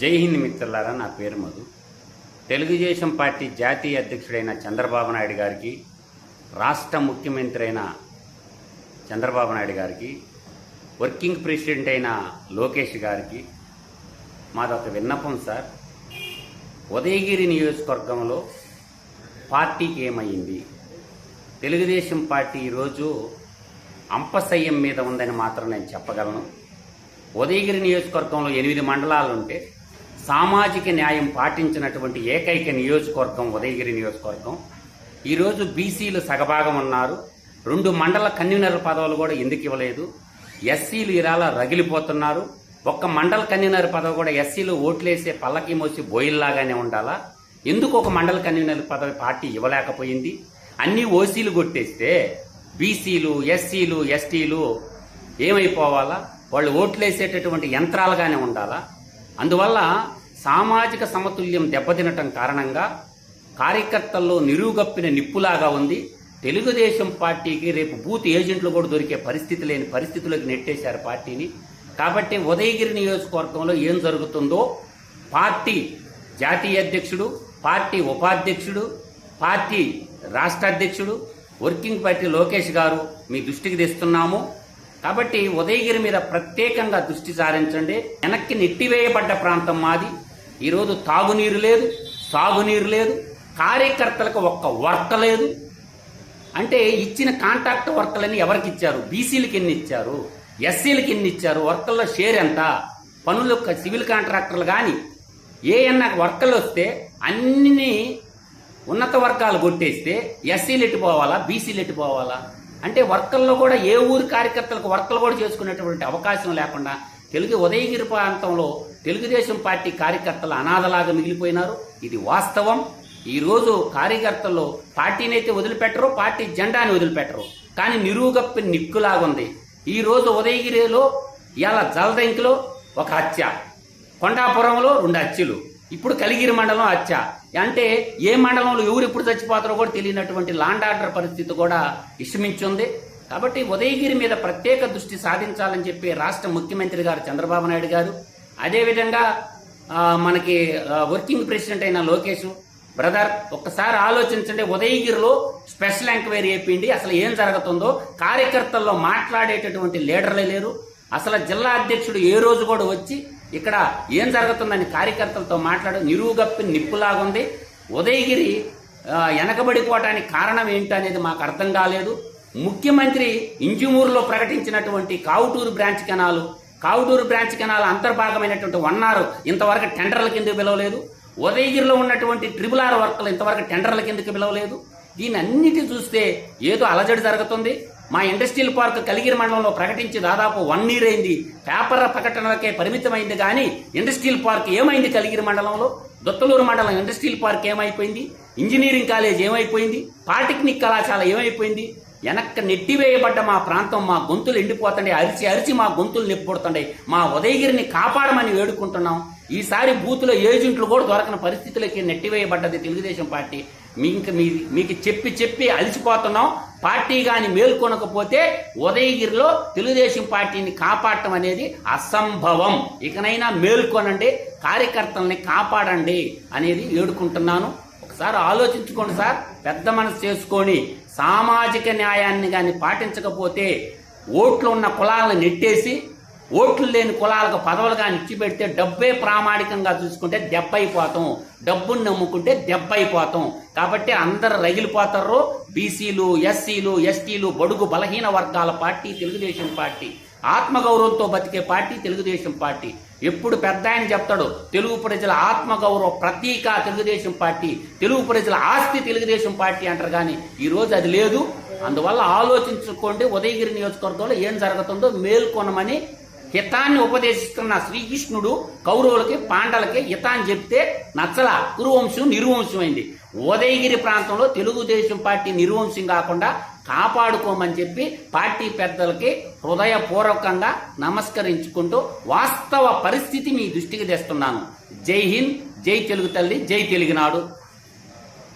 జై హింద్ మిత్రులారా, నా పేరు మధు. తెలుగుదేశం పార్టీ జాతీయ అధ్యక్షుడైన చంద్రబాబు నాయుడు గారికి, రాష్ట్ర ముఖ్యమంత్రి అయిన చంద్రబాబు నాయుడు గారికి, వర్కింగ్ ప్రెసిడెంట్ అయిన లోకేష్ గారికి మాదొక విన్నపం సార్. ఉదయగిరి నియోజకవర్గంలో పార్టీకి ఏమైంది? తెలుగుదేశం పార్టీ ఈరోజు అంపశయ్యం మీద ఉందని మాత్రం నేను చెప్పగలను. ఉదయగిరి నియోజకవర్గంలో 8 మండలాలుంటే సామాజిక న్యాయం పాటించినటువంటి ఏకైక నియోజకవర్గం ఉదయగిరి నియోజకవర్గం. ఈరోజు బీసీలు సగభాగం ఉన్నారు. 2 మండల కన్వీనర్ పదవులు కూడా ఎందుకు ఇవ్వలేదు? ఎస్సీలు ఇరాలా రగిలిపోతున్నారు. ఒక్క మండల కన్వీనర్ పదవి కూడా ఎస్సీలు ఓట్లేసే పల్లకి మోసి బోయిల్లాగానే ఉండాలా? ఎందుకు ఒక మండల కన్వీనర్ పదవి పార్టీ ఇవ్వలేకపోయింది? అన్ని ఓసీలు కొట్టేస్తే బీసీలు, ఎస్సీలు, ఎస్టీలు ఏమైపోవాలా? వాళ్ళు ఓట్లేసేటటువంటి యంత్రాలుగానే ఉండాలా? అందువల్ల సామాజిక సమతుల్యం దెబ్బతినటం కారణంగా కార్యకర్తల్లో నిరుగప్పిన నిప్పులాగా ఉంది. తెలుగుదేశం పార్టీకి రేపు బూత్ ఏజెంట్లు కూడా దొరికే పరిస్థితి లేని పరిస్థితుల్లోకి నెట్టేశారు పార్టీని. కాబట్టి ఉదయగిరి నియోజకవర్గంలో ఏం జరుగుతుందో పార్టీ జాతీయ అధ్యక్షుడు, పార్టీ ఉపాధ్యక్షుడు, పార్టీ రాష్ట్ర అధ్యక్షుడు, వర్కింగ్ పార్టీ లోకేష్ గారు మీ దృష్టికి తెస్తున్నాము. కాబట్టి ఉదయగిరి మీద ప్రత్యేకంగా దృష్టి సారించండి. వెనక్కి నెట్టివేయబడ్డ ప్రాంతం మాది. ఈరోజు తాగునీరు లేదు, సాగునీరు లేదు, కార్యకర్తలకు ఒక్క వర్క్ లేదు. అంటే ఇచ్చిన కాంట్రాక్ట్ వర్కర్లని ఎవరికి ఇచ్చారు? బీసీలకు ఎన్ని ఇచ్చారు? ఎస్సీలకు ఎన్ని ఇచ్చారు? వర్కర్ల షేర్ ఎంత? పనులు సివిల్ కాంట్రాక్టర్లు కానీ ఏమన్నా వర్కర్లు వస్తే అన్ని ఉన్నత వర్గాలు కొట్టేస్తే ఎస్సీలు ఎట్టిపోవాలా, బీసీలు ఎట్టిపోవాలా? అంటే వర్కర్లో కూడా ఏ ఊరి కార్యకర్తలకు వర్కర్లు కూడా చేసుకునేటువంటి అవకాశం లేకుండా ఉదయగిరి ప్రాంతంలో తెలుగుదేశం పార్టీ కార్యకర్తలు అనాథలాగా మిగిలిపోయినారు. ఇది వాస్తవం. ఈరోజు కార్యకర్తల్లో పార్టీని అయితే వదిలిపెట్టరు, పార్టీ జెండాని వదిలిపెట్టరు. కానీ నిరుగప్పి నిక్కులాగుంది. ఈరోజు ఉదయగిరిలో ఇలా జలదంకిలో ఒక హత్య, కొండాపురంలో 2 హత్యలు, ఇప్పుడు కలిగిరి మండలం హత్య. అంటే ఏ మండలంలో ఎవరు ఎప్పుడు చచ్చిపోతారో కూడా తెలియనటువంటి లాండ్ ఆర్డర్ పరిస్థితి కూడా విషమించుంది. కాబట్టి ఉదయగిరి మీద ప్రత్యేక దృష్టి సాధించాలని చెప్పి రాష్ట్ర ముఖ్యమంత్రి గారు చంద్రబాబు నాయుడు గారు, అదేవిధంగా మనకి వర్కింగ్ ప్రెసిడెంట్ అయిన లోకేష్ బ్రదర్ ఒక్కసారి ఆలోచించండి. ఉదయగిరిలో స్పెషల్ ఎంక్వైరీ చేయండి. అసలు ఏం జరుగుతుందో కార్యకర్తల్లో మాట్లాడేటటువంటి లీడర్లే లేరు. అసలు జిల్లా అధ్యక్షుడు ఏ రోజు కూడా వచ్చి ఇక్కడ ఏం జరుగుతుందని కార్యకర్తలతో మాట్లాడు నిరుగప్పి నిప్పులాగుంది. ఉదయగిరి వెనకబడిపోవటానికి కారణం ఏంటనేది మాకు అర్థం కాలేదు. ముఖ్యమంత్రి ఇంజుమూరులో ప్రకటించినటువంటి కావుటూరు బ్రాంచ్ కెనాల్ అంతర్భాగమైనటువంటి వన్నారు ఇంతవరకు టెండర్ల కిందకు పిలవలేదు. ఉదయగిరిలో ఉన్నటువంటి RRR వర్కులు ఇంతవరకు టెండర్ల కిందకు పిలవలేదు. దీని అన్నిటి చూస్తే ఏదో అలజడి జరుగుతుంది. మా ఇండస్ట్రియల్ పార్క్ కలిగిరి మండలంలో ప్రకటించి దాదాపు 1 year అయింది. పేపర్ ప్రకటనలకే పరిమితమైంది. కానీ ఇండస్ట్రియల్ పార్క్ ఏమైంది? కలిగిరి మండలంలో దొత్తలూరు మండలం ఇండస్ట్రియల్ పార్క్ ఏమైపోయింది? ఇంజనీరింగ్ కాలేజ్ ఏమైపోయింది? పాలిటెక్నిక్ కళాశాల ఏమైపోయింది? వెనక్క నెట్టివేయబడ్డ మా ప్రాంతం, మా గొంతులు ఎండిపోతుండే, అరిచి మా గొంతులు నిప్పుడుతుండే. మా ఉదయగిరిని కాపాడమని వేడుకుంటున్నాం. ఈసారి బూత్లో ఏజెంట్లు కూడా దొరకని పరిస్థితులకి నెట్టివేయబడ్డది తెలుగుదేశం పార్టీ. మీకు చెప్పి అలిసిపోతున్నాం. పార్టీ గాని మేల్కొనకపోతే ఉదయగిరిలో తెలుగుదేశం పార్టీని కాపాడటం అనేది అసంభవం. ఇకనైనా మేల్కొనండి, కార్యకర్తల్ని కాపాడండి అనేది వేడుకుంటున్నాను. ఒకసారి ఆలోచించుకోండి సార్, పెద్ద మనసు చేసుకొని సామాజిక న్యాయాన్ని కానీ పాటించకపోతే ఓట్లు ఉన్న కులాలను నెట్టేసి ఓట్లు లేని కులాలకు పదవులు కానీ ఇచ్చిపెడితే డబ్బే ప్రామాణికంగా చూసుకుంటే దెబ్బైపోతాం, డబ్బుని నమ్ముకుంటే దెబ్బైపోతాం. కాబట్టి అందరు రగిలిపోతారు. బీసీలు, ఎస్సీలు, ఎస్టీలు, బడుగు బలహీన వర్గాల పార్టీ తెలుగుదేశం పార్టీ. ఆత్మగౌరవంతో బతికే పార్టీ తెలుగుదేశం పార్టీ. ఎప్పుడు పెద్ద ఆయన చెప్తాడు, తెలుగు ప్రజల ఆత్మగౌరవ ప్రతీక తెలుగుదేశం పార్టీ, తెలుగు ప్రజల ఆస్తి తెలుగుదేశం పార్టీ అంటారు. కానీ ఈరోజు అది లేదు. అందువల్ల ఆలోచించుకోండి. ఉదయగిరి నియోజకవర్గంలో ఏం జరుగుతుందో మేల్కొనమని హితాన్ని ఉపదేశిస్తున్న శ్రీకృష్ణుడు కౌరవులకి, పాండవులకి హితాన్ని చెప్తే నచ్చల కురువంశం నిర్వంశమైంది. ఉదయగిరి ప్రాంతంలో తెలుగుదేశం పార్టీ నిర్వంశం కాకుండా కాపాడుకోమని చెప్పి పార్టీ పెద్దలకి హృదయపూర్వకంగా నమస్కరించుకుంటూ వాస్తవ పరిస్థితి మీ దృష్టికి తెస్తున్నాను. జై హింద్, జై తెలుగు తల్లి, జై తెలుగునాడు.